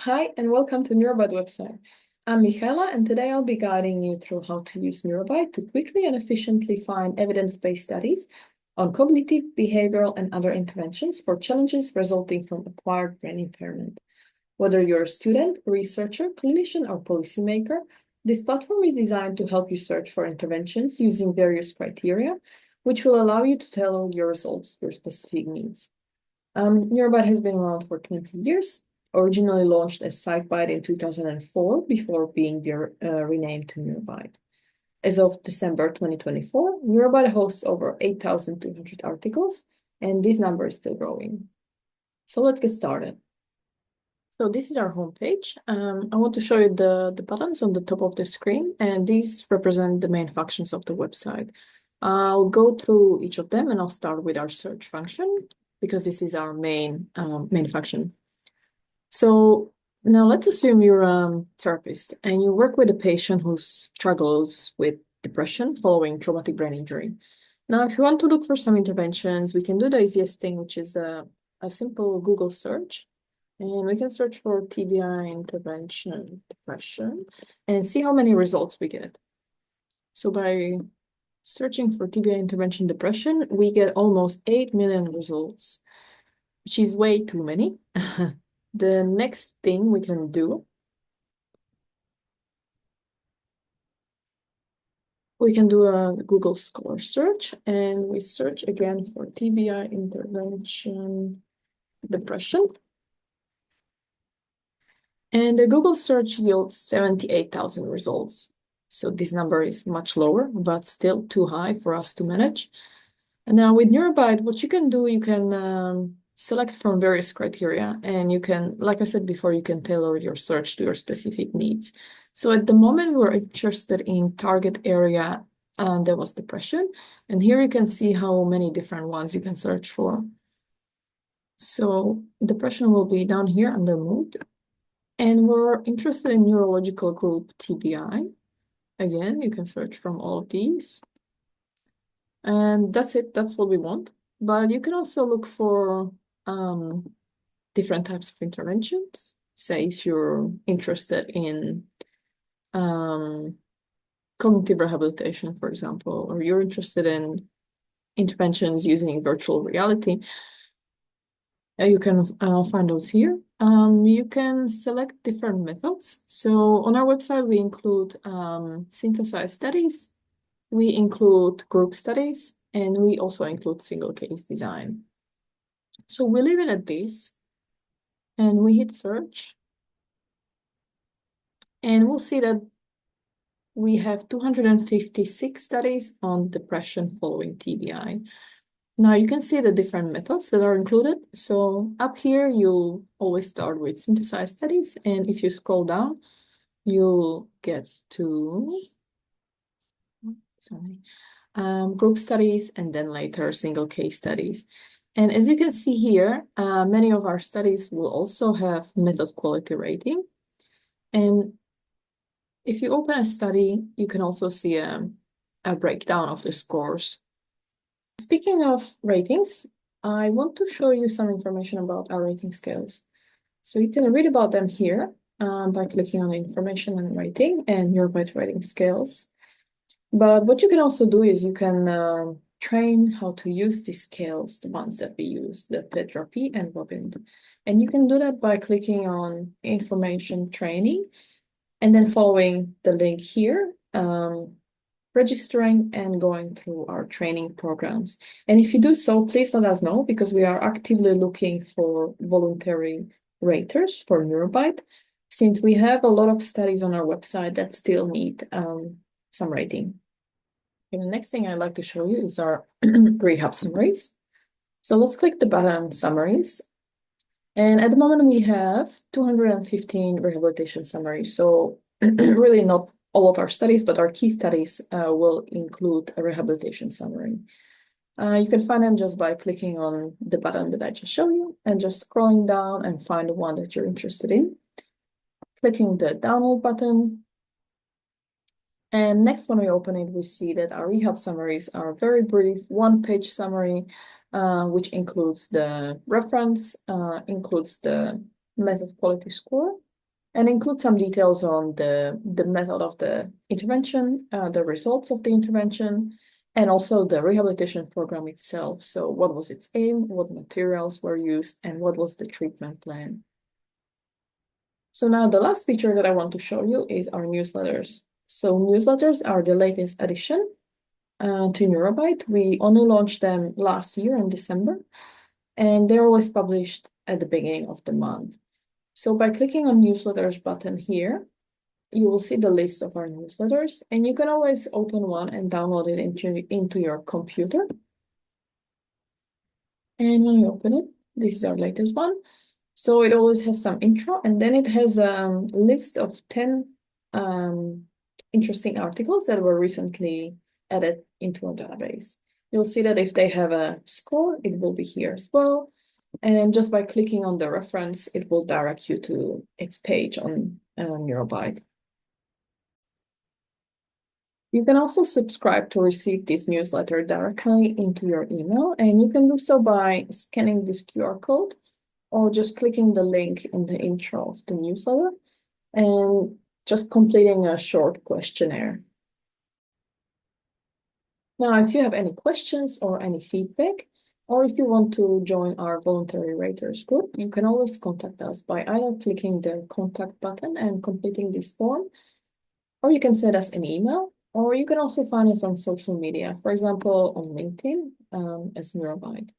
Hi, and welcome to NeuroBITE website. I'm Michaela, and today I'll be guiding you through how to use NeuroBITE to quickly and efficiently find evidence-based studies on cognitive, behavioral, and other interventions for challenges resulting from acquired brain impairment. Whether you're a student, researcher, clinician, or policymaker, this platform is designed to help you search for interventions using various criteria, which will allow you to tailor your results to your specific needs. NeuroBITE has been around for 20 years, originally launched as SiteBite in 2004 before being renamed to NeuroBITE. As of December 2024, NeuroBITE hosts over 8,200 articles, and this number is still growing. So let's get started. So this is our homepage. I want to show you the buttons on the top of the screen, and these represent the main functions of the website. I'll go through each of them, and I'll start with our search function, because this is our main function. So now let's assume you're a therapist and you work with a patient who struggles with depression following traumatic brain injury. Now, if you want to look for some interventions, we can do the easiest thing, which is a simple Google search. And we can search for TBI intervention depression and see how many results we get. So by searching for TBI intervention depression, we get almost 8 million results, which is way too many. The next thing we can do, we can do a Google Scholar search, and we search again for TBI intervention depression. And the Google search yields 78,000 results. So this number is much lower, but still too high for us to manage. And now with NeuroBITE, what you can do, you can select from various criteria, and you can, like I said before, you can tailor your search to your specific needs. So at the moment, we're interested in target area, and there was depression. And here you can see how many different ones you can search for. So depression will be down here under mood. And we're interested in neurological group TBI. Again, you can search from all of these. And that's it, that's what we want. But you can also look for different types of interventions. Say if you're interested in cognitive rehabilitation, for example, or you're interested in interventions using virtual reality, you can find those here. You can select different methods. So on our website, we include synthesized studies, we include group studies, and we also include single case design. So we leave it at this, and we hit search, and we'll see that we have 256 studies on depression following TBI. Now you can see the different methods that are included. So up here, you'll always start with synthesized studies, and if you scroll down, you'll get to group studies, and then later single case studies. And as you can see here, many of our studies will also have method quality rating. And if you open a study, you can also see a breakdown of the scores. Speaking of ratings, I want to show you some information about our rating scales. So you can read about them here by clicking on information and rating and NeuroBITE rating scales. But what you can also do is you can train how to use these scales, the ones that we use, the PEDRA-P and ROBIN. And you can do that by clicking on information training and then following the link here, registering and going through our training programs. And if you do so, please let us know, because we are actively looking for voluntary raters for NeuroBITE, since we have a lot of studies on our website that still need some rating. And the next thing I'd like to show you is our rehab summaries. So let's click the button Summaries. And at the moment, we have 215 rehabilitation summaries. So really not all of our studies, but our key studies will include a rehabilitation summary. You can find them just by clicking on the button that I just showed you and just scrolling down and find the one that you're interested in. Clicking the download button. And next, when we open it, we see that our rehab summaries are very brief, one-page summary, which includes the reference, includes the method quality score, and include some details on the method of the intervention, the results of the intervention, and also the rehabilitation program itself. So what was its aim, what materials were used, and what was the treatment plan. So now the last feature that I want to show you is our newsletters. So newsletters are the latest addition to NeuroBITE. We only launched them last year in December, and they're always published at the beginning of the month. So by clicking on newsletters button here, you will see the list of our newsletters, and you can always open one and download it into your computer. And when you open it, this is our latest one. So it always has some intro, and then it has a list of 10 interesting articles that were recently added into our database. You'll see that if they have a score, it will be here as well. And just by clicking on the reference, it will direct you to its page on NeuroBITE. You can also subscribe to receive this newsletter directly into your email, and you can do so by scanning this QR code or just clicking the link in the intro of the newsletter and just completing a short questionnaire. Now, if you have any questions or any feedback, or if you want to join our voluntary raters group, you can always contact us by either clicking the contact button and completing this form, or you can send us an email, or you can also find us on social media, for example, on LinkedIn as NeuroBITE.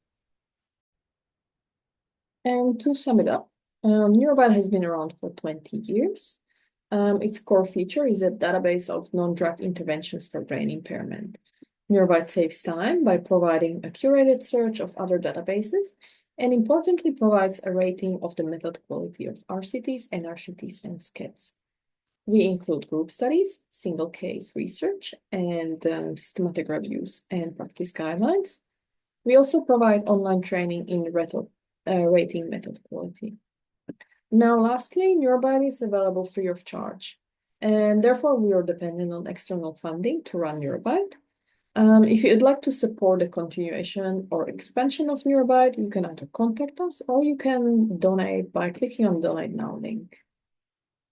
And to sum it up, NeuroBITE has been around for 20 years. Its core feature is a database of non-drug interventions for brain impairment. NeuroBITE saves time by providing a curated search of other databases, and importantly provides a rating of the method quality of RCTs, NRCTs, and SCETs. We include group studies, single case research, and systematic reviews and practice guidelines. We also provide online training in rating method quality. Now, lastly, NeuroBITE is available free of charge, and therefore we are dependent on external funding to run NeuroBITE. If you'd like to support the continuation or expansion of NeuroBITE, you can either contact us or you can donate by clicking on the Donate Now link.